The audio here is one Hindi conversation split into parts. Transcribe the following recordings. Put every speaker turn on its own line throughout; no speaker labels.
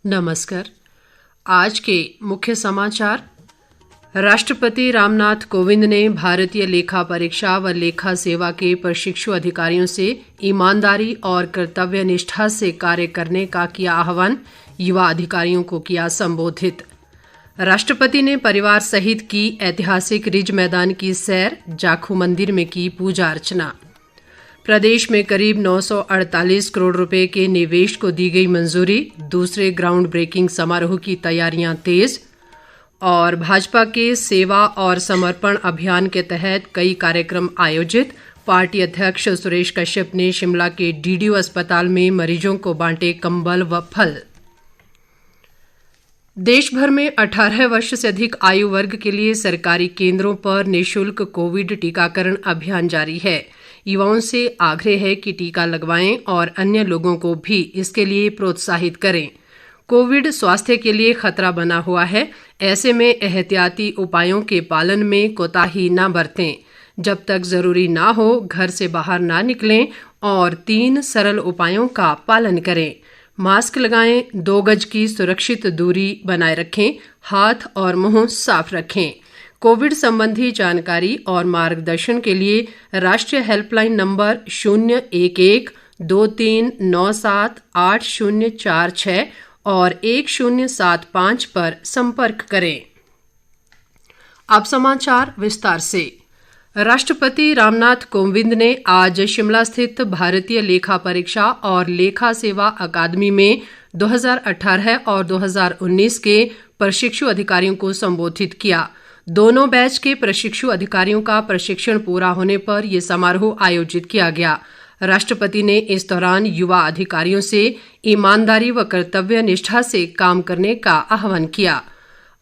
नमस्कार। आज के मुख्य समाचार। राष्ट्रपति रामनाथ कोविंद ने भारतीय लेखा परीक्षा व लेखा सेवा के प्रशिक्षु अधिकारियों से ईमानदारी और कर्तव्य निष्ठा से कार्य करने का किया आह्वान। युवा अधिकारियों को किया संबोधित। राष्ट्रपति ने परिवार सहित की ऐतिहासिक रिज मैदान की सैर, जाखू मंदिर में की पूजा अर्चना। प्रदेश में करीब 948 करोड़ रुपए के निवेश को दी गई मंजूरी। दूसरे ग्राउंड ब्रेकिंग समारोह की तैयारियां तेज। और भाजपा के सेवा और समर्पण अभियान के तहत कई कार्यक्रम आयोजित। पार्टी अध्यक्ष सुरेश कश्यप ने शिमला के डीडीयू अस्पताल में मरीजों को बांटे कंबल व फल। देश भर में 18 वर्ष से अधिक आयु वर्ग के लिए सरकारी केंद्रों पर निःशुल्क कोविड टीकाकरण अभियान जारी है। युवाओं से आग्रह है कि टीका लगवाएं और अन्य लोगों को भी इसके लिए प्रोत्साहित करें। कोविड स्वास्थ्य के लिए खतरा बना हुआ है, ऐसे में एहतियाती उपायों के पालन में कोताही न बरतें। जब तक जरूरी ना हो घर से बाहर ना निकलें और 3 सरल उपायों का पालन करें। मास्क लगाएं, 2 गज की सुरक्षित दूरी बनाए रखें, हाथ और मुंह साफ रखें। कोविड संबंधी जानकारी और मार्गदर्शन के लिए राष्ट्रीय हेल्पलाइन नंबर 011-2397-8046 और 1075 पर संपर्क करें। अब समाचार विस्तार से। राष्ट्रपति रामनाथ कोविंद ने आज शिमला स्थित भारतीय लेखा परीक्षा और लेखा सेवा अकादमी में 2018 और 2019 के प्रशिक्षु अधिकारियों को संबोधित किया। दोनों बैच के प्रशिक्षु अधिकारियों का प्रशिक्षण पूरा होने पर यह समारोह आयोजित किया गया। राष्ट्रपति ने इस दौरान युवा अधिकारियों से ईमानदारी व कर्तव्य निष्ठा से काम करने का आह्वान किया।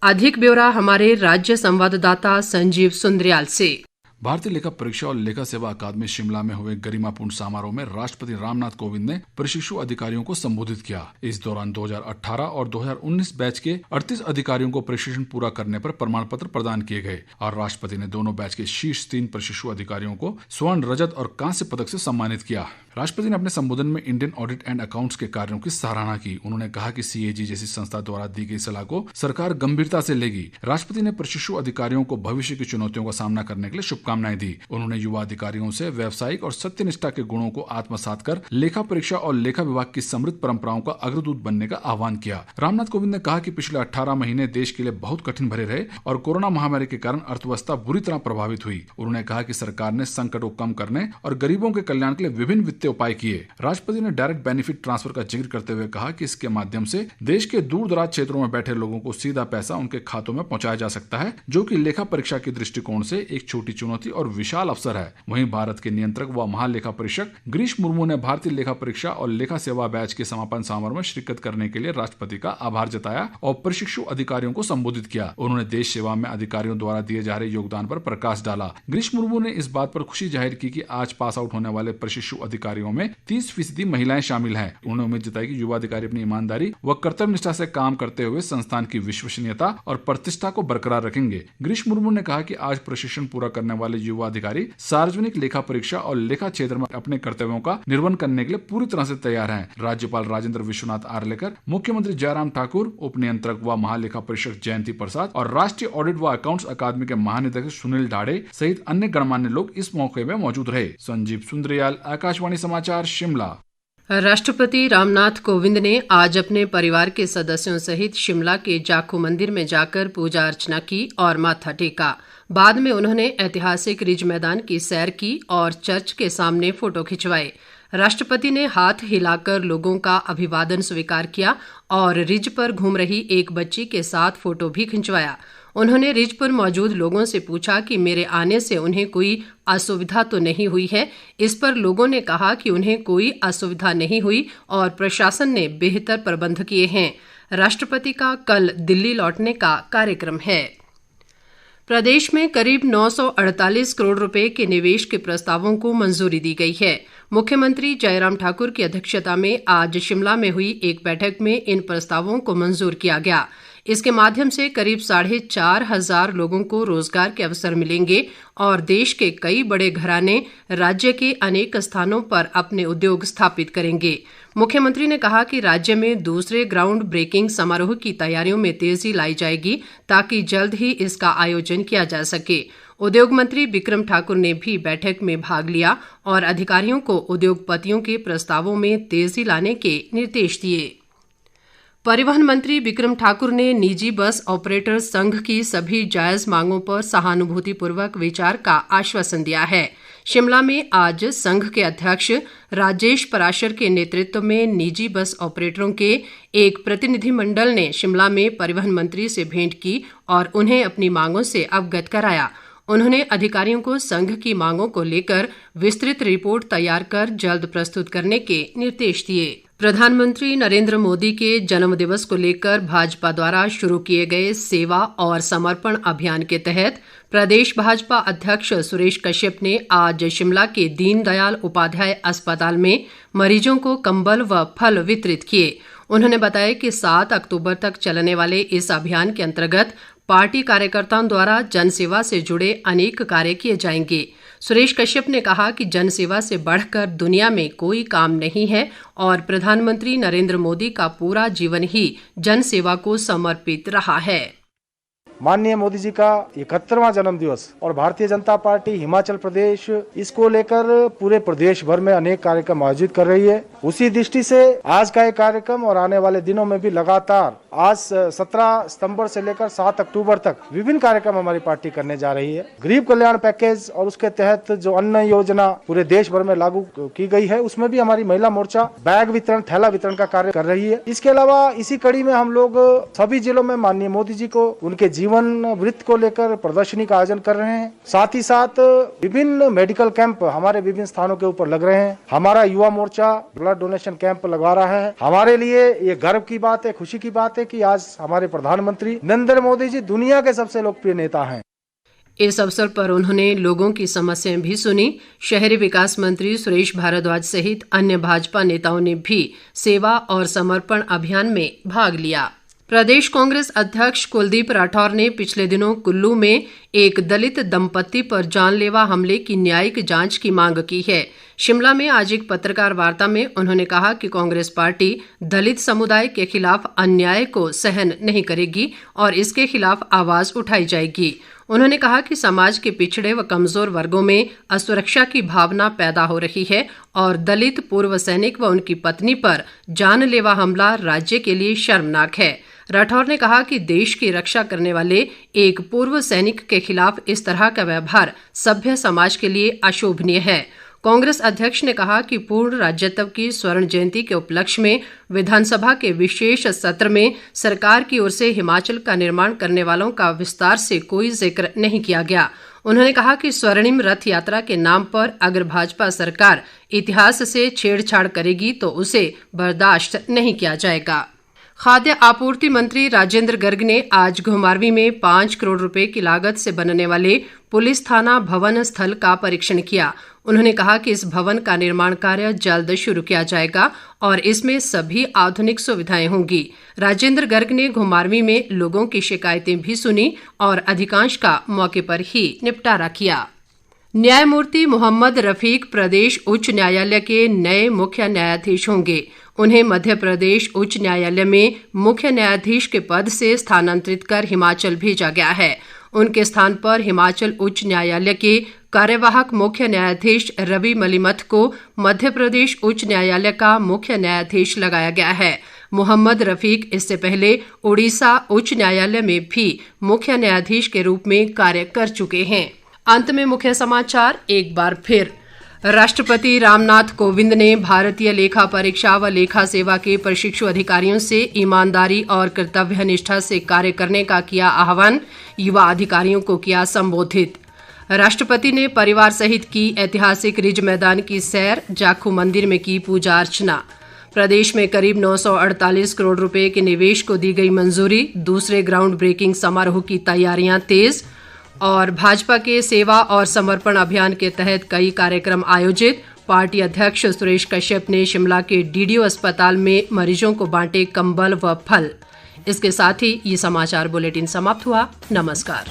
अधिक ब्यौरा हमारे राज्य संवाददाता संजीव सुंद्रियाल से।
भारतीय लेखा परीक्षा और लेखा सेवा अकादमी शिमला में हुए गरिमापूर्ण समारोह में राष्ट्रपति रामनाथ कोविंद ने प्रशिक्षु अधिकारियों को संबोधित किया। इस दौरान 2018 और 2019 बैच के 38 अधिकारियों को प्रशिक्षण पूरा करने पर प्रमाण पत्र प्रदान किए गए और राष्ट्रपति ने दोनों बैच के शीर्ष 3 प्रशिक्षु अधिकारियों को स्वर्ण, रजत और कांस्य पदक से सम्मानित किया। राष्ट्रपति ने अपने संबोधन में इंडियन ऑडिट एंड अकाउंट्स के कार्यों की सराहना की। उन्होंने कहा कि सीएजी जैसी संस्था द्वारा दी गई सलाह को सरकार गंभीरता से लेगी। राष्ट्रपति ने प्रशिक्षु अधिकारियों को भविष्य की चुनौतियों का सामना करने के लिए शुभकामनाएं दी। उन्होंने युवा अधिकारियों से व्यावसायिक और सत्यनिष्ठा के गुणों को आत्मसात कर लेखा परीक्षा और लेखा विभाग की समृद्ध परंपराओं का अग्रदूत बनने का आह्वान किया। रामनाथ कोविंद ने कहा कि पिछले 18 महीने देश के लिए बहुत कठिन भरे रहे और कोरोना महामारी के कारण अर्थव्यवस्था बुरी तरह प्रभावित हुई। उन्होंने कहा कि सरकार ने संकट को कम करने और गरीबों के कल्याण के लिए विभिन्न वित्तीय उपाय किए। राष्ट्रपति ने डायरेक्ट बेनिफिट ट्रांसफर का जिक्र करते हुए कहा कि इसके माध्यम से देश के दूर दराज क्षेत्रों में बैठे लोगों को सीधा पैसा उनके खातों में पहुंचाया जा सकता है, जो कि लेखा परीक्षा के दृष्टिकोण से एक छोटी चुनौती और विशाल अवसर है। वहीं भारत के नियंत्रक व महालेखा परीक्षक गिरीश मुर्मू ने भारतीय लेखा परीक्षा और लेखा सेवा बैच के समापन समारोह में शिरकत करने के लिए राष्ट्रपति का आभार जताया और प्रशिक्षु अधिकारियों को संबोधित किया। उन्होंने देश सेवा में अधिकारियों द्वारा दिए जा रहे योगदान पर प्रकाश डाला। गिरीश मुर्मू ने इस बात पर खुशी जाहिर की कि आज पास आउट होने वाले प्रशिक्षु अधिकारियों में 30% महिलाएं शामिल हैं। उन्होंने उम्मीद जताई कि युवा अधिकारी अपनी ईमानदारी व कर्तव्य निष्ठा से काम करते हुए संस्थान की विश्वसनीयता और प्रतिष्ठा को बरकरार रखेंगे। गिरीश मुर्मू ने कहा कि आज प्रशिक्षण पूरा करने वाले युवा अधिकारी सार्वजनिक लेखा परीक्षा और लेखा क्षेत्र में अपने कर्तव्यों का निर्वहन करने के लिए पूरी तरह से तैयार हैं। राज्यपाल राजेंद्र विश्वनाथ आर्लेकर, मुख्यमंत्री जयराम ठाकुर, उप नियंत्रक व महालेखा परीक्षक जयंती प्रसाद और राष्ट्रीय ऑडिट व अकाउंट्स अकादमी के महानिदेशक सुनील ढाड़े सहित अन्य गणमान्य लोग इस मौके में मौजूद रहे। संजीव सुंद्रियाल, आकाशवाणी समाचार, शिमला।
राष्ट्रपति रामनाथ कोविंद ने आज अपने परिवार के सदस्यों सहित शिमला के जाखू मंदिर में जाकर पूजा अर्चना की और माथा टेका। बाद में उन्होंने ऐतिहासिक रिज मैदान की सैर की और चर्च के सामने फोटो खिंचवाए। राष्ट्रपति ने हाथ हिलाकर लोगों का अभिवादन स्वीकार किया और रिज पर घूम रही एक बच्ची के साथ फोटो भी खिंचवाया। उन्होंने रिज पर मौजूद लोगों से पूछा कि मेरे आने से उन्हें कोई असुविधा तो नहीं हुई है। इस पर लोगों ने कहा कि उन्हें कोई असुविधा नहीं हुई और प्रशासन ने बेहतर प्रबंध किए हैं। राष्ट्रपति का कल दिल्ली लौटने का कार्यक्रम है। प्रदेश में करीब 948 करोड़ रुपए के निवेश के प्रस्तावों को मंजूरी दी गई है। मुख्यमंत्री जयराम ठाकुर की अध्यक्षता में आज शिमला में हुई एक बैठक में इन प्रस्तावों को मंजूर किया गया। इसके माध्यम से करीब 4,500 लोगों को रोजगार के अवसर मिलेंगे और देश के कई बड़े घराने राज्य के अनेक स्थानों पर अपने उद्योग स्थापित करेंगे। मुख्यमंत्री ने कहा कि राज्य में दूसरे ग्राउंड ब्रेकिंग समारोह की तैयारियों में तेजी लाई जाएगी ताकि जल्द ही इसका आयोजन किया जा सके। उद्योग मंत्री बिक्रम ठाकुर ने भी बैठक में भाग लिया और अधिकारियों को उद्योगपतियों के प्रस्तावों में तेजी लाने के निर्देश दिए। परिवहन मंत्री बिक्रम ठाकुर ने निजी बस ऑपरेटर संघ की सभी जायज मांगों पर सहानुभूतिपूर्वक विचार का आश्वासन दिया है। शिमला में आज संघ के अध्यक्ष राजेश पराशर के नेतृत्व में निजी बस ऑपरेटरों के एक प्रतिनिधिमंडल ने शिमला में परिवहन मंत्री से भेंट की और उन्हें अपनी मांगों से अवगत कराया। उन्होंने अधिकारियों को संघ की मांगों को लेकर विस्तृत रिपोर्ट तैयार कर जल्द प्रस्तुत करने के निर्देश दिए। प्रधानमंत्री नरेंद्र मोदी के जन्मदिवस को लेकर भाजपा द्वारा शुरू किए गए सेवा और समर्पण अभियान के तहत प्रदेश भाजपा अध्यक्ष सुरेश कश्यप ने आज शिमला के दीनदयाल उपाध्याय अस्पताल में मरीजों को कंबल व फल वितरित किए। उन्होंने बताया कि 7 अक्टूबर तक चलने वाले इस अभियान के अंतर्गत पार्टी कार्यकर्ताओं द्वारा जनसेवा से जुड़े अनेक कार्य किए जाएंगे। सुरेश कश्यप ने कहा कि जनसेवा से बढ़कर दुनिया में कोई काम नहीं है और प्रधानमंत्री नरेंद्र मोदी का पूरा जीवन ही जनसेवा को समर्पित रहा है।
माननीय मोदी जी का 71वां जन्म दिवस और भारतीय जनता पार्टी हिमाचल प्रदेश इसको लेकर पूरे प्रदेश भर में अनेक कार्यक्रम आयोजित कर रही है। उसी दृष्टि से आज का ये कार्यक्रम और आने वाले दिनों में भी लगातार आज 17 सितंबर से लेकर 7 अक्टूबर तक विभिन्न कार्यक्रम हमारी पार्टी करने जा रही है। गरीब कल्याण पैकेज और उसके तहत जो अन्न योजना पूरे देश भर में लागू की गई है, उसमें भी हमारी महिला मोर्चा बैग वितरण, थैला वितरण का कार्य कर रही है। इसके अलावा इसी कड़ी में हम लोग सभी जिलों में माननीय मोदी जी को उनके जीवन वृत्त को लेकर प्रदर्शनी का आयोजन कर रहे हैं। साथ ही साथ विभिन्न मेडिकल कैंप हमारे विभिन्न स्थानों के ऊपर लग रहे हैं। हमारा Yuva Morcha blood donation camp लगवा रहा है। हमारे लिए ये गर्व की बात है, खुशी की बात है कि आज हमारे प्रधानमंत्री नरेंद्र मोदी जी दुनिया के सबसे लोकप्रिय नेता हैं।
इस अवसर पर उन्होंने लोगों की समस्याएं भी सुनी। शहरी विकास मंत्री सुरेश भारद्वाज सहित अन्य भाजपा नेताओं ने भी सेवा और समर्पण अभियान में भाग लिया। प्रदेश कांग्रेस अध्यक्ष कुलदीप राठौर ने पिछले दिनों कुल्लू में एक दलित दंपत्ति पर जानलेवा हमले की न्यायिक जांच की मांग की है। शिमला में आज एक पत्रकार वार्ता में उन्होंने कहा कि कांग्रेस पार्टी दलित समुदाय के खिलाफ अन्याय को सहन नहीं करेगी और इसके खिलाफ आवाज उठाई जाएगी। उन्होंने कहा कि समाज के पिछड़े व कमजोर वर्गों में असुरक्षा की भावना पैदा हो रही है और दलित पूर्व सैनिक व उनकी पत्नी पर जानलेवा हमला राज्य के लिए शर्मनाक है। राठौर ने कहा कि देश की रक्षा करने वाले एक पूर्व सैनिक के खिलाफ इस तरह का व्यवहार सभ्य समाज के लिए अशोभनीय है। कांग्रेस अध्यक्ष ने कहा कि पूर्ण राज्यत्व की स्वर्ण जयंती के उपलक्ष्य में विधानसभा के विशेष सत्र में सरकार की ओर से हिमाचल का निर्माण करने वालों का विस्तार से कोई जिक्र नहीं किया गया। उन्होंने कहा कि स्वर्णिम रथ यात्रा के नाम पर अगर भाजपा सरकार इतिहास से छेड़छाड़ करेगी तो उसे बर्दाश्त नहीं किया जाएगा। खाद्य आपूर्ति मंत्री राजेंद्र गर्ग ने आज घुमारवीं में 5 करोड़ रुपए की लागत से बनने वाले पुलिस थाना भवन स्थल का परीक्षण किया। उन्होंने कहा कि इस भवन का निर्माण कार्य जल्द शुरू किया जाएगा और इसमें सभी आधुनिक सुविधाएं होंगी। राजेंद्र गर्ग ने घुमारवीं में लोगों की शिकायतें भी सुनी और अधिकांश का मौके पर ही निपटारा किया। न्यायमूर्ति मोहम्मद रफीक प्रदेश उच्च न्यायालय के नए मुख्य न्यायाधीश होंगे। उन्हें मध्य प्रदेश उच्च न्यायालय में मुख्य न्यायाधीश के पद से स्थानांतरित कर हिमाचल भेजा गया है। उनके स्थान पर हिमाचल उच्च न्यायालय के कार्यवाहक मुख्य न्यायाधीश रवि मलिमथ को मध्य प्रदेश उच्च न्यायालय का मुख्य न्यायाधीश लगाया गया है। मोहम्मद रफीक इससे पहले उड़ीसा उच्च न्यायालय में भी मुख्य न्यायाधीश के रूप में कार्य कर चुके हैं। अंत में मुख्य समाचार एक बार फिर। राष्ट्रपति रामनाथ कोविंद ने भारतीय लेखा परीक्षा व लेखा सेवा के प्रशिक्षु अधिकारियों से ईमानदारी और कर्तव्य निष्ठा से कार्य करने का किया आह्वान। युवा अधिकारियों को किया संबोधित। राष्ट्रपति ने परिवार सहित की ऐतिहासिक रिज मैदान की सैर, जाखू मंदिर में की पूजा अर्चना। प्रदेश में करीब 948 करोड़ रुपए के निवेश को दी गई मंजूरी। दूसरे ग्राउंड ब्रेकिंग समारोह की तैयारियां तेज। और भाजपा के सेवा और समर्पण अभियान के तहत कई कार्यक्रम आयोजित। पार्टी अध्यक्ष सुरेश कश्यप ने शिमला के डीडीओ अस्पताल में मरीजों को बांटे कंबल व फल। इसके साथ ही ये समाचार बुलेटिन समाप्त हुआ। नमस्कार।